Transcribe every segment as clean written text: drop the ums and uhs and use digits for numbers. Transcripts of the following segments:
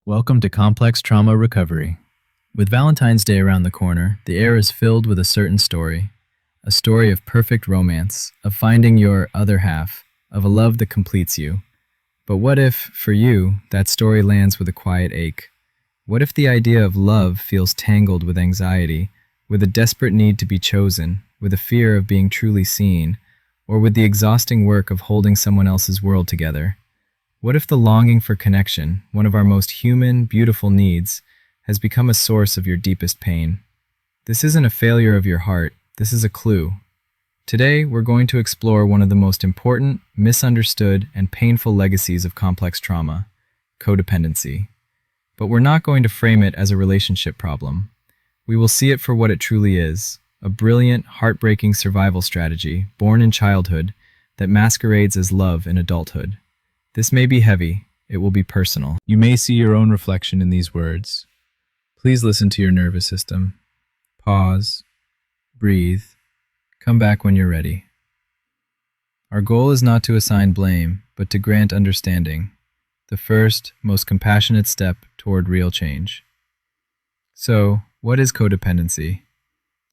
Welcome to Complex Trauma Recovery. With Valentine's Day around the corner, the air is filled with a certain story. A story of perfect romance, of finding your other half, of a love that completes you. But what if, for you, that story lands with a quiet ache? What if the idea of love feels tangled with anxiety, with a desperate need to be chosen, with a fear of being truly seen, or with the exhausting work of holding someone else's world together? What if the longing for connection, one of our most human, beautiful needs, has become a source of your deepest pain? This isn't a failure of your heart, this is a clue. Today, we're going to explore one of the most important, misunderstood, and painful legacies of complex trauma, codependency. But we're not going to frame it as a relationship problem. We will see it for what it truly is, a brilliant, heartbreaking survival strategy born in childhood that masquerades as love in adulthood. This may be heavy, it will be personal. You may see your own reflection in these words. Please listen to your nervous system. Pause, breathe, come back when you're ready. Our goal is not to assign blame, but to grant understanding, the first, most compassionate step toward real change. So, what is codependency?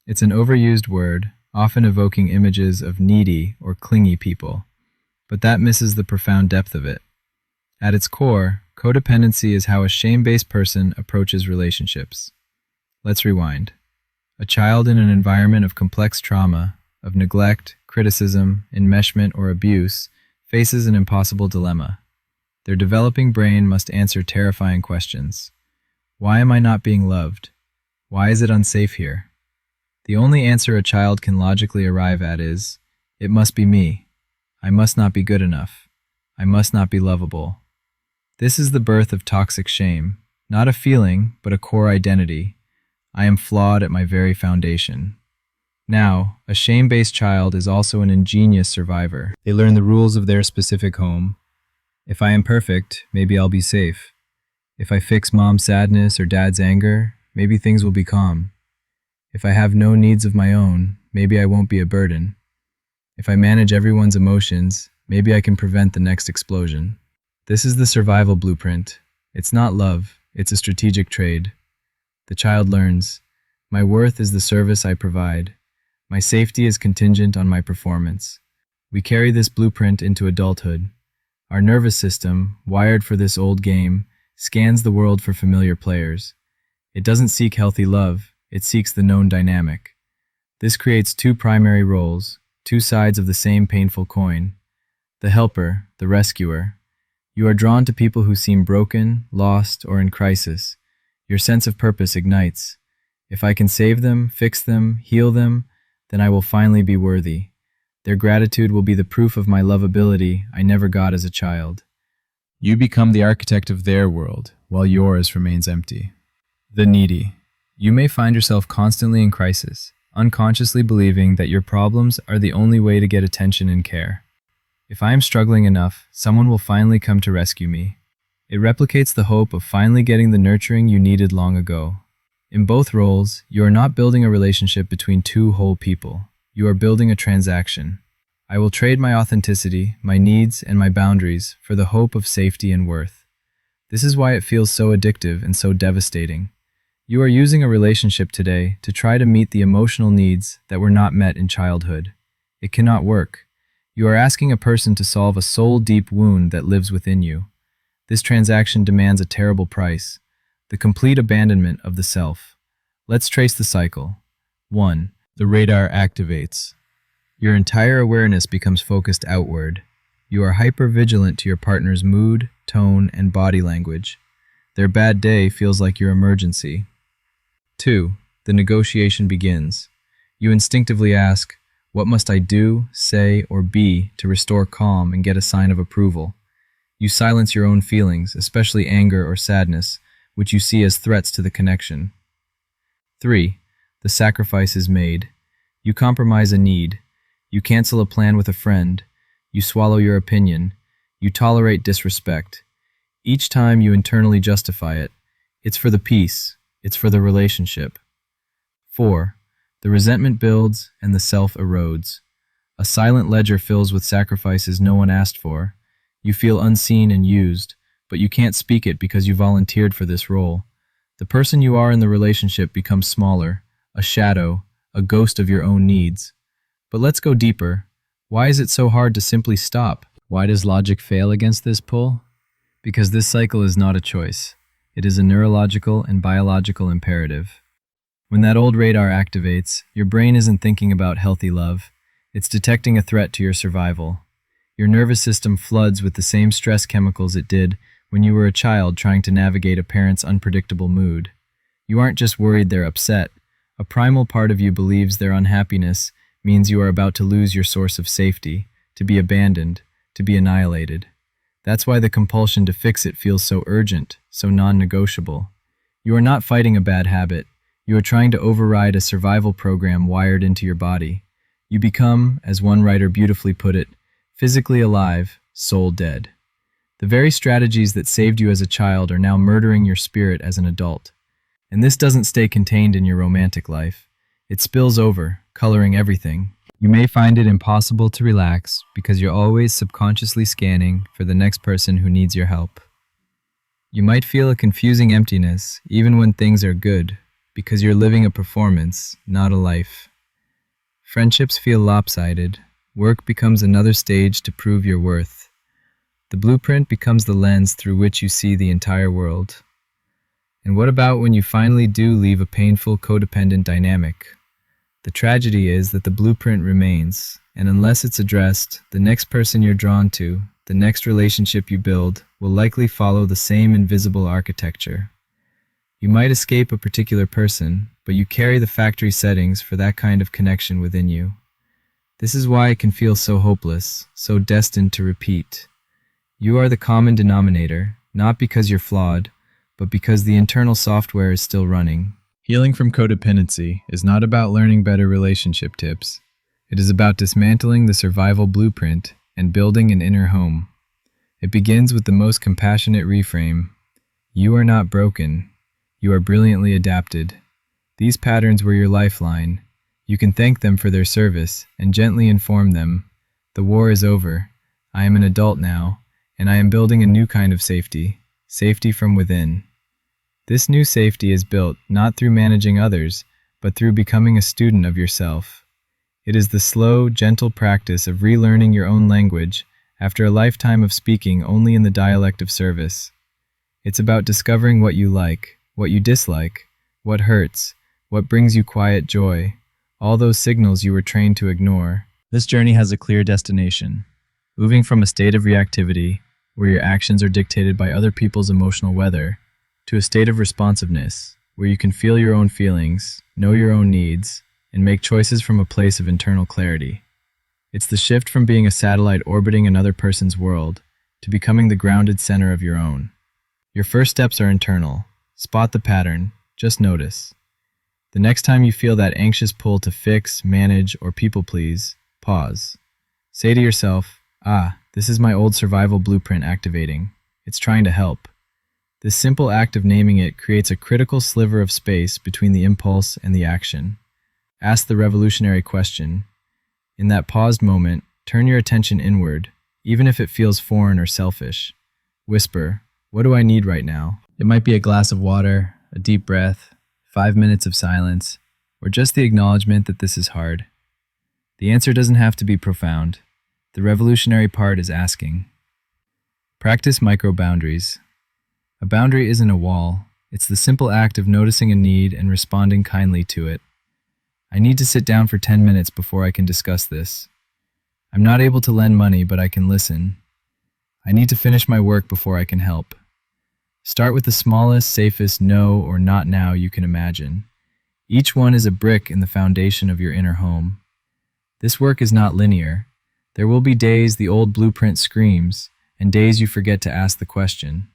It's an overused word, often evoking images of needy or clingy people, but that misses the profound depth of it. At its core, codependency is how a shame-based person approaches relationships. Let's rewind. A child in an environment of complex trauma, of neglect, criticism, enmeshment, or abuse, faces an impossible dilemma. Their developing brain must answer terrifying questions. Why am I not being loved? Why is it unsafe here? The only answer a child can logically arrive at is, it must be me. I must not be good enough. I must not be lovable. This is the birth of toxic shame, not a feeling, but a core identity. I am flawed at my very foundation. Now, a shame-based child is also an ingenious survivor. They learn the rules of their specific home. If I am perfect, maybe I'll be safe. If I fix mom's sadness or dad's anger, maybe things will be calm. If I have no needs of my own, maybe I won't be a burden. If I manage everyone's emotions, maybe I can prevent the next explosion. This is the survival blueprint. It's not love, it's a strategic trade. The child learns, my worth is the service I provide. My safety is contingent on my performance. We carry this blueprint into adulthood. Our nervous system, wired for this old game, scans the world for familiar players. It doesn't seek healthy love, it seeks the known dynamic. This creates two primary roles, two sides of the same painful coin. The helper, the rescuer. You are drawn to people who seem broken, lost, or in crisis. Your sense of purpose ignites. If I can save them, fix them, heal them, then I will finally be worthy. Their gratitude will be the proof of my lovability I never got as a child. You become the architect of their world, while yours remains empty. The needy. You may find yourself constantly in crisis, unconsciously believing that your problems are the only way to get attention and care. If I am struggling enough, someone will finally come to rescue me. It replicates the hope of finally getting the nurturing you needed long ago. In both roles, you are not building a relationship between two whole people. You are building a transaction. I will trade my authenticity, my needs, and my boundaries for the hope of safety and worth. This is why it feels so addictive and so devastating. You are using a relationship today to try to meet the emotional needs that were not met in childhood. It cannot work. You are asking a person to solve a soul-deep wound that lives within you. This transaction demands a terrible price, the complete abandonment of the self. Let's trace the cycle. 1. The radar activates. Your entire awareness becomes focused outward. You are hyper-vigilant to your partner's mood, tone, and body language. Their bad day feels like your emergency. 2. The negotiation begins. You instinctively ask, what must I do, say, or be to restore calm and get a sign of approval? You silence your own feelings, especially anger or sadness, which you see as threats to the connection. 3. The sacrifice is made. You compromise a need. You cancel a plan with a friend. You swallow your opinion. You tolerate disrespect. Each time you internally justify it. It's for the peace. It's for the relationship. 4. The resentment builds and the self erodes. A silent ledger fills with sacrifices no one asked for. You feel unseen and used, but you can't speak it because you volunteered for this role. The person you are in the relationship becomes smaller, a shadow, a ghost of your own needs. But let's go deeper. Why is it so hard to simply stop? Why does logic fail against this pull? Because this cycle is not a choice. It is a neurological and biological imperative. When that old radar activates, your brain isn't thinking about healthy love. It's detecting a threat to your survival. Your nervous system floods with the same stress chemicals it did when you were a child trying to navigate a parent's unpredictable mood. You aren't just worried they're upset. A primal part of you believes their unhappiness means you are about to lose your source of safety, to be abandoned, to be annihilated. That's why the compulsion to fix it feels so urgent, so non-negotiable. You are not fighting a bad habit. You are trying to override a survival program wired into your body. You become, as one writer beautifully put it, physically alive, soul dead. The very strategies that saved you as a child are now murdering your spirit as an adult. And this doesn't stay contained in your romantic life. It spills over, coloring everything. You may find it impossible to relax because you're always subconsciously scanning for the next person who needs your help. You might feel a confusing emptiness even when things are good because you're living a performance, not a life. Friendships feel lopsided. Work becomes another stage to prove your worth. The blueprint becomes the lens through which you see the entire world. And what about when you finally do leave a painful codependent dynamic? The tragedy is that the blueprint remains, and unless it's addressed, the next person you're drawn to, the next relationship you build, will likely follow the same invisible architecture. You might escape a particular person, but you carry the factory settings for that kind of connection within you. This is why it can feel so hopeless, so destined to repeat. You are the common denominator, not because you're flawed, but because the internal software is still running. Healing from codependency is not about learning better relationship tips. It is about dismantling the survival blueprint and building an inner home. It begins with the most compassionate reframe. You are not broken. You are brilliantly adapted. These patterns were your lifeline. You can thank them for their service and gently inform them. The war is over. I am an adult now, and I am building a new kind of safety. Safety from within. This new safety is built not through managing others, but through becoming a student of yourself. It is the slow, gentle practice of relearning your own language after a lifetime of speaking only in the dialect of service. It's about discovering what you like, what you dislike, what hurts, what brings you quiet joy, all those signals you were trained to ignore. This journey has a clear destination, moving from a state of reactivity, where your actions are dictated by other people's emotional weather, to a state of responsiveness, where you can feel your own feelings, know your own needs, and make choices from a place of internal clarity. It's the shift from being a satellite orbiting another person's world to becoming the grounded center of your own. Your first steps are internal. Spot the pattern, just notice. The next time you feel that anxious pull to fix, manage, or people please, pause. Say to yourself, this is my old survival blueprint activating. It's trying to help. This simple act of naming it creates a critical sliver of space between the impulse and the action. Ask the revolutionary question. In that paused moment, turn your attention inward, even if it feels foreign or selfish. Whisper, what do I need right now? It might be a glass of water, a deep breath, 5 minutes of silence, or just the acknowledgement that this is hard. The answer doesn't have to be profound. The revolutionary part is asking. Practice micro-boundaries. A boundary isn't a wall. It's the simple act of noticing a need and responding kindly to it. I need to sit down for 10 minutes before I can discuss this. I'm not able to lend money, but I can listen. I need to finish my work before I can help. Start with the smallest, safest no or not now you can imagine. Each one is a brick in the foundation of your inner home. This work is not linear. There will be days the old blueprint screams, and days you forget to ask the question.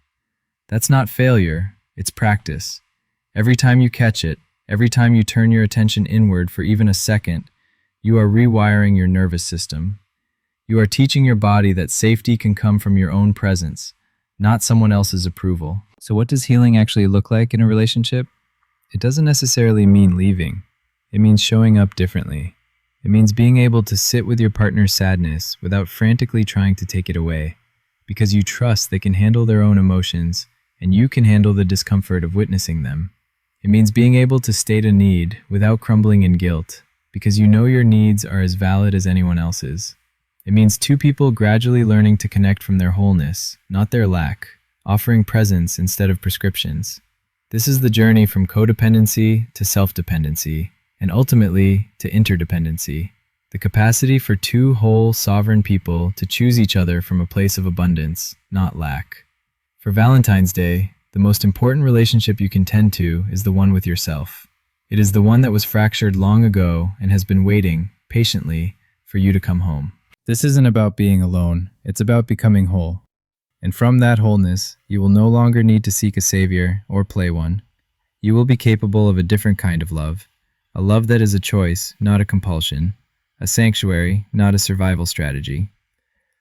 That's not failure, it's practice. Every time you catch it, every time you turn your attention inward for even a second, you are rewiring your nervous system. You are teaching your body that safety can come from your own presence, not someone else's approval. So what does healing actually look like in a relationship? It doesn't necessarily mean leaving. It means showing up differently. It means being able to sit with your partner's sadness without frantically trying to take it away. because you trust they can handle their own emotions and you can handle the discomfort of witnessing them. It means being able to state a need without crumbling in guilt, because you know your needs are as valid as anyone else's. It means two people gradually learning to connect from their wholeness, not their lack, offering presence instead of prescriptions. This is the journey from codependency to self-dependency, and ultimately to interdependency. The capacity for two whole, sovereign people to choose each other from a place of abundance, not lack. For Valentine's Day, the most important relationship you can tend to is the one with yourself. It is the one that was fractured long ago and has been waiting, patiently, for you to come home. This isn't about being alone, it's about becoming whole. And from that wholeness, you will no longer need to seek a savior or play one. You will be capable of a different kind of love, a love that is a choice, not a compulsion, a sanctuary, not a survival strategy.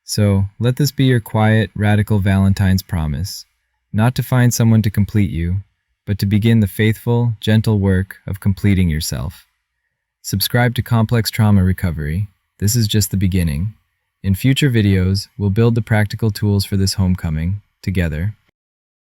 So, let this be your quiet, radical Valentine's promise, not to find someone to complete you, but to begin the faithful, gentle work of completing yourself. Subscribe to Complex Trauma Recovery. This is just the beginning. In future videos, we'll build the practical tools for this homecoming, together.